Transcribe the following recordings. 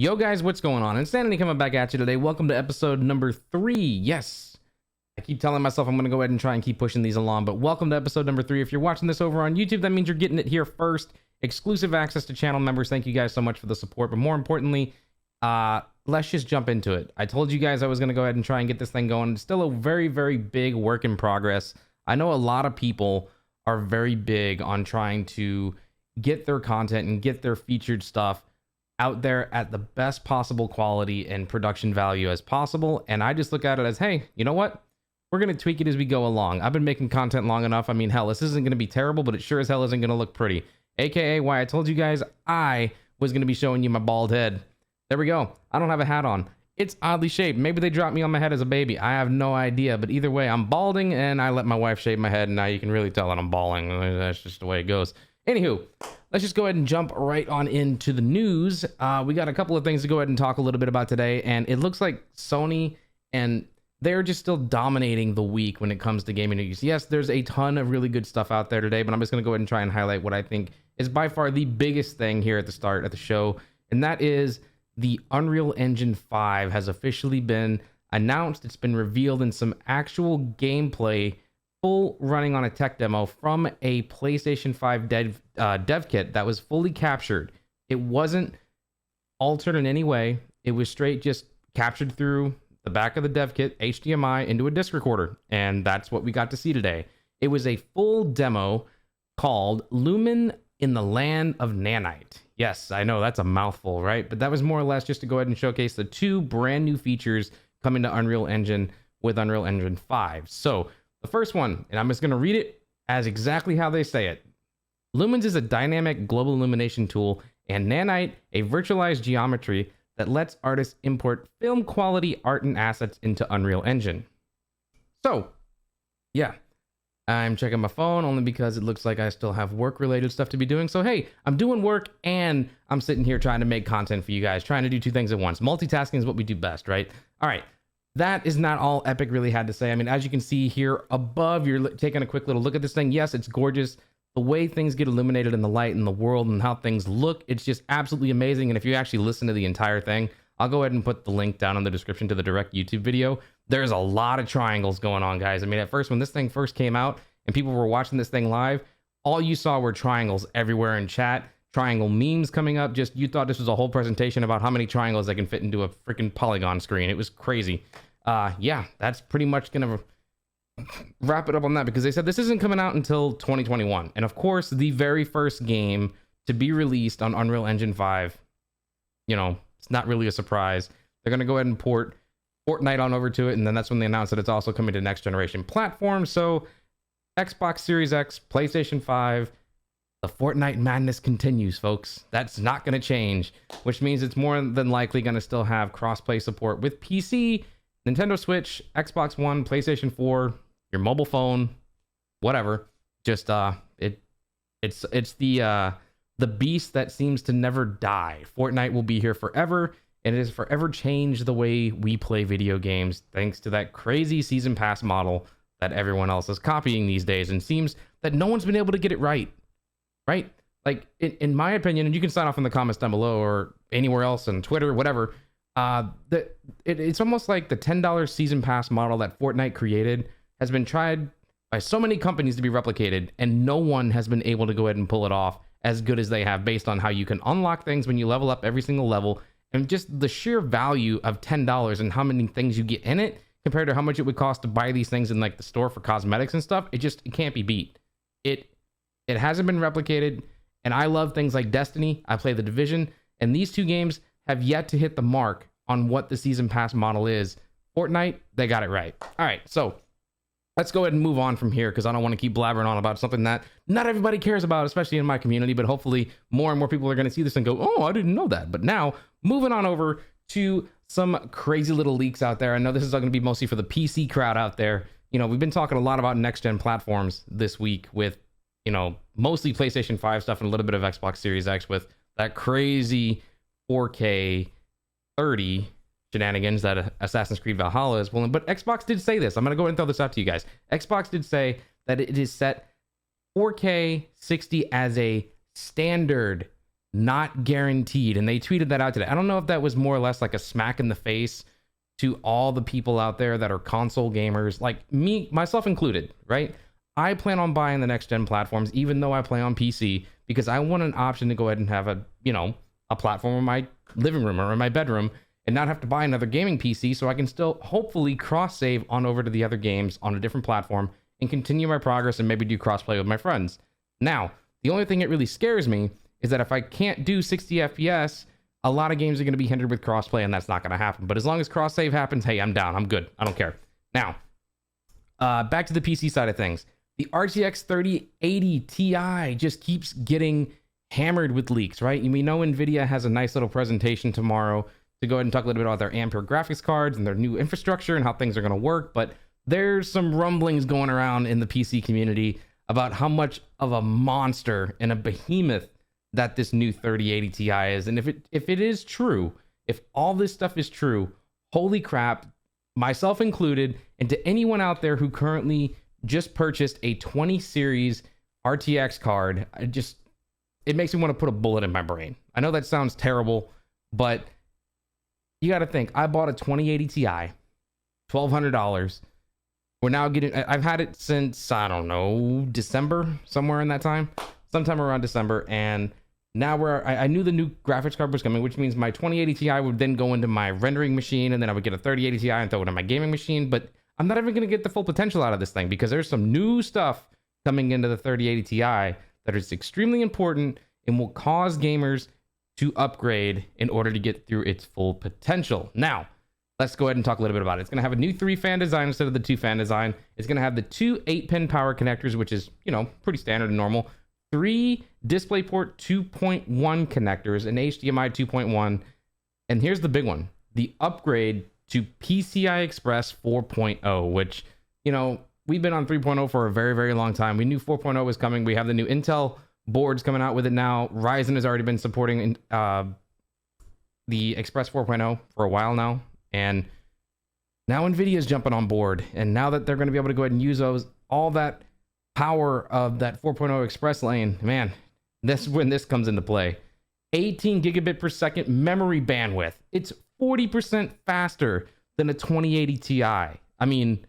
Yo guys, what's going on? Insanity coming back at you today. Welcome to episode number 3. Yes, I keep telling myself I'm going to go ahead and try and keep pushing these along, but welcome to episode number 3. If you're watching this over on YouTube, that means you're getting it here first. Exclusive access to channel members. Thank you guys so much for the support, but more importantly, let's just jump into it. I told you guys I was going to go ahead and try and get this thing going. It's still a very, very big work in progress. I know a lot of people are very big on trying to get their content and get their featured stuff out there at the best possible quality and production value as possible. And I just look at it as, hey, you know what? We're going to tweak it as we go along. I've been making content long enough. I mean, hell, this isn't going to be terrible, but it sure as hell isn't going to look pretty. AKA why I told you guys I was going to be showing you my bald head. There we go. I don't have a hat on. It's oddly shaped. Maybe they dropped me on my head as a baby. I have no idea. But either way, I'm balding and I let my wife shave my head. And now you can really tell that I'm balding. That's just the way it goes. Anywho, let's just go ahead and jump right on into the news. We got a couple of things to go ahead and talk a little bit about today, and it looks like Sony and they're just still dominating the week when it comes to gaming news. Yes, there's a ton of really good stuff out there today, but I'm just going to go ahead and try and highlight what I think is by far the biggest thing here at the start of the show, and that is the Unreal Engine 5 has officially been announced. It's been revealed in some actual gameplay, full running on a tech demo from a PlayStation 5 dev kit that was fully captured. It wasn't altered in any way. It was straight just captured through the back of the dev kit, HDMI into a disc recorder. And that's what we got to see today. It was a full demo called Lumen in the Land of Nanite. Yes, I know that's a mouthful, right? But that was more or less just to go ahead and showcase the 2 brand new features coming to Unreal Engine with Unreal Engine 5. So the first one, and I'm just going to read it as exactly how they say it. Lumens is a dynamic global illumination tool, and Nanite, a virtualized geometry that lets artists import film quality art and assets into Unreal Engine. So, yeah, I'm checking my phone only because it looks like I still have work-related stuff to be doing. So, hey, I'm doing work and I'm sitting here trying to make content for you guys, trying to do 2 things at once. Multitasking is what we do best, right? All right. That is not all Epic really had to say. I mean, as you can see here above, you're taking a quick little look at this thing. Yes, it's gorgeous. The way things get illuminated in the light and the world and how things look, it's just absolutely amazing. And if you actually listen to the entire thing, I'll go ahead and put the link down in the description to the direct YouTube video. There's a lot of triangles going on, guys. I mean, at first, when this thing first came out and people were watching this thing live, all you saw were triangles everywhere in chat. Triangle memes coming up. Just you thought this was a whole presentation about how many triangles they can fit into a freaking polygon screen. It was crazy. Yeah, that's pretty much gonna wrap it up on that, because they said this isn't coming out until 2021. And of course, the very first game to be released on Unreal Engine 5, you know, it's not really a surprise. They're gonna go ahead and port Fortnite on over to it, and then that's when they announced that it's also coming to next generation platforms. So Xbox Series X, PlayStation 5, the Fortnite madness continues, folks. That's not going to change, which means it's more than likely going to still have crossplay support with PC, Nintendo Switch, Xbox One, PlayStation 4, your mobile phone, whatever. Just it's the beast that seems to never die. Fortnite will be here forever, and it has forever changed the way we play video games, thanks to that crazy season pass model that everyone else is copying these days, and seems that no one's been able to get it right. Right? Like, in my opinion, and you can sign off in the comments down below or anywhere else on Twitter, whatever, it's almost like the $10 season pass model that Fortnite created has been tried by so many companies to be replicated, and no one has been able to go ahead and pull it off as good as they have, based on how you can unlock things when you level up every single level, and just the sheer value of $10 and how many things you get in it compared to how much it would cost to buy these things in like the store for cosmetics and stuff. It can't be beat. It hasn't been replicated, and I love things like Destiny. I play The Division, and these 2 games have yet to hit the mark on what the season pass model is. Fortnite, they got it right. All right, so let's go ahead and move on from here, because I don't want to keep blabbering on about something that not everybody cares about, especially in my community, but hopefully more and more people are going to see this and go, oh, I didn't know that. But now, moving on over to some crazy little leaks out there. I know this is going to be mostly for the PC crowd out there. You know, we've been talking a lot about next-gen platforms this week with, you know, mostly PlayStation 5 stuff and a little bit of Xbox Series X with that crazy 4K 30 shenanigans that Assassin's Creed Valhalla is pulling. But Xbox did say this. I'm going to go ahead and throw this out to you guys. Xbox did say that it is set 4K 60 as a standard not guaranteed. And they tweeted that out today. I don't know if that was more or less like a smack in the face to all the people out there that are console gamers, like me, myself included, right? I plan on buying the next gen platforms, even though I play on PC, because I want an option to go ahead and have a platform in my living room or in my bedroom and not have to buy another gaming PC, so I can still hopefully cross save on over to the other games on a different platform and continue my progress and maybe do crossplay with my friends. Now, the only thing that really scares me is that if I can't do 60 FPS, a lot of games are going to be hindered with crossplay, and that's not going to happen. But as long as cross save happens, hey, I'm down. I'm good. I don't care. Now, back to the PC side of things. The RTX 3080 Ti just keeps getting hammered with leaks, right? We know Nvidia has a nice little presentation tomorrow to go ahead and talk a little bit about their Ampere graphics cards and their new infrastructure and how things are going to work. But there's some rumblings going around in the PC community about how much of a monster and a behemoth that this new 3080 Ti is. And if it is true, if all this stuff is true, holy crap, myself included, and to anyone out there who currently just purchased a 20 series RTX card, it makes me want to put a bullet in my brain. I know that sounds terrible, but you got to think, I bought a 2080 Ti, $1,200. We're now getting, I've had it since, I don't know, December, somewhere in that time, sometime around December. And now I knew the new graphics card was coming, which means my 2080 Ti would then go into my rendering machine, and then I would get a 3080 Ti and throw it in my gaming machine. But I'm not even going to get the full potential out of this thing, because there's some new stuff coming into the 3080 Ti that is extremely important and will cause gamers to upgrade in order to get through its full potential. Now, let's go ahead and talk a little bit about it. It's going to have a new 3-fan design instead of the 2-fan design. It's going to have the 2 8-pin power connectors, which is, pretty standard and normal. 3 DisplayPort 2.1 connectors, and HDMI 2.1. And here's the big one, the upgrade to PCI Express 4.0, which, we've been on 3.0 for a very, very long time. We knew 4.0 was coming. We have the new Intel boards coming out with it now. Ryzen has already been supporting the Express 4.0 for a while now. And now Nvidia is jumping on board. And now that they're going to be able to go ahead and use all that power of that 4.0 Express lane, man, that's when this comes into play. 18 gigabit per second memory bandwidth. It's 40% faster than a 2080 Ti. I mean,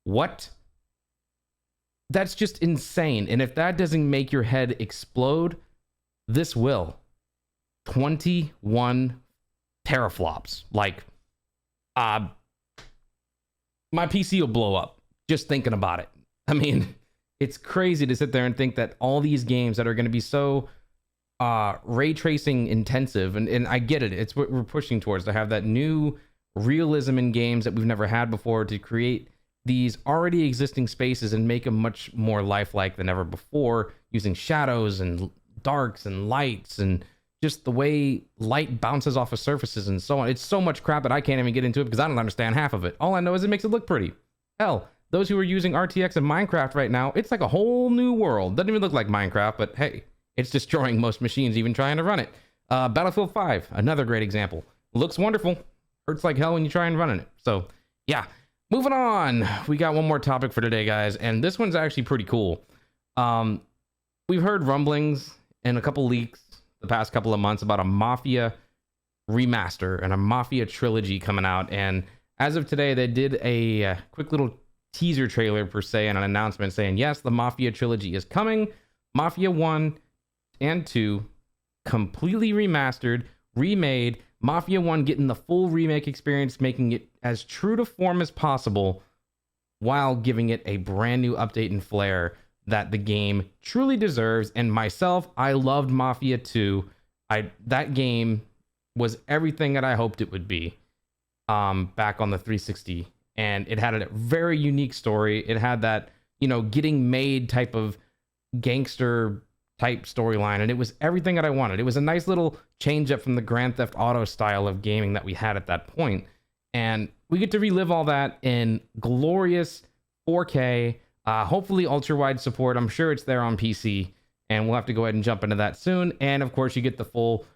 what? That's just insane. And if that doesn't make your head explode, this will. 21 teraflops. Like, my PC will blow up just thinking about it. I mean, it's crazy to sit there and think that all these games that are going to be so ray tracing intensive, and I get it, it's what we're pushing towards, to have that new realism in games that we've never had before, to create these already existing spaces and make them much more lifelike than ever before, using shadows and darks and lights and just the way light bounces off of surfaces and so on. It's so much crap that I can't even get into it because I don't understand half of it. All I know is it makes it look pretty. Hell, those who are using RTX in Minecraft right now, it's like a whole new world. Doesn't even look like Minecraft, but hey, it's destroying most machines even trying to run it. Battlefield 5, another great example. Looks wonderful. Hurts like hell when you try and run it. So yeah, moving on. We got one more topic for today, guys, and this one's actually pretty cool. We've heard rumblings and a couple leaks the past couple of months about a Mafia remaster and a Mafia Trilogy coming out. And as of today, they did a quick little teaser trailer per se, and an announcement saying, yes, the Mafia Trilogy is coming. Mafia 1 and 2 completely remastered, remade. Mafia 1 getting the full remake experience, making it as true to form as possible while giving it a brand new update and flair that the game truly deserves. And myself, I loved Mafia 2. That game was everything that I hoped it would be back on the 360. And it had a very unique story. It had that, getting made type of gangster type storyline, and it was everything that I wanted. It was a nice little change up from the Grand Theft Auto style of gaming that we had at that point. And we get to relive all that in glorious 4K, hopefully ultra wide support. I'm sure it's there on PC, and we'll have to go ahead and jump into that soon. And of course, you get the full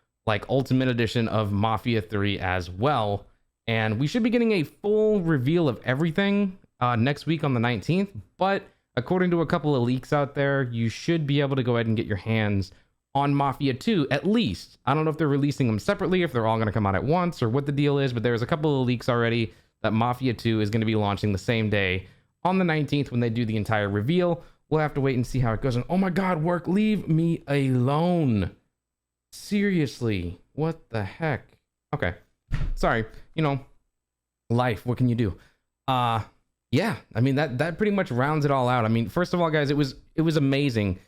ultimate edition of Mafia 3 as well. And we should be getting a full reveal of everything next week on the 19th. But according to a couple of leaks out there, you should be able to go ahead and get your hands on Mafia 2, at least. I don't know if they're releasing them separately, if they're all going to come out at once, or what the deal is, but there's a couple of leaks already that Mafia 2 is going to be launching the same day on the 19th when they do the entire reveal. We'll have to wait and see how it goes. And oh my god, work, leave me alone. Seriously, what the heck? Okay, sorry, you know, life, what can you do? Yeah, I mean, that pretty much rounds it all out. I mean, first of all, guys, it was amazing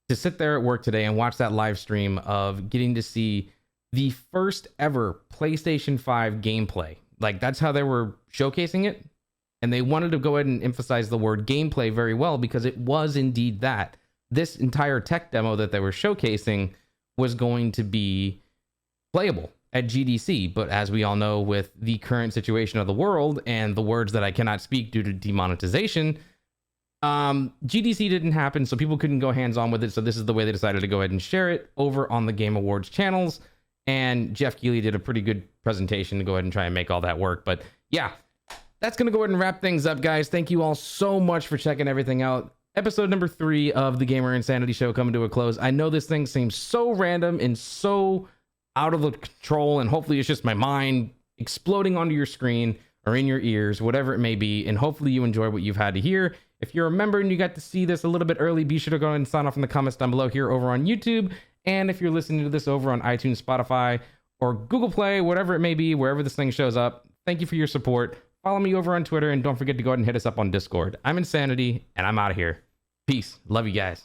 to sit there at work today and watch that live stream of getting to see the first ever PlayStation 5 gameplay. Like, that's how they were showcasing it. And they wanted to go ahead and emphasize the word gameplay very well, because it was indeed that. This entire tech demo that they were showcasing was going to be playable at GDC. But as we all know, with the current situation of the world and the words that I cannot speak due to demonetization, GDC didn't happen, so people couldn't go hands-on with it. So this is the way they decided to go ahead and share it over on the Game Awards channels. And Jeff Keighley did a pretty good presentation to go ahead and try and make all that work. But yeah, that's going to go ahead and wrap things up, guys. Thank you all so much for checking everything out. Episode number 3 of the Gamer Insanity Show coming to a close. I know this thing seems so random and so out of control, and hopefully it's just my mind exploding onto your screen or in your ears, whatever it may be, and hopefully you enjoy what you've had to hear. If you're a member and you got to see this a little bit early, be sure to go ahead and sign off in the comments down below here over on YouTube. And if you're listening to this over on iTunes, Spotify, or Google Play, whatever it may be, wherever this thing shows up, thank you for your support. Follow me over on Twitter, and don't forget to go ahead and hit us up on Discord. I'm Insanity, and I'm out of here. Peace. Love you guys.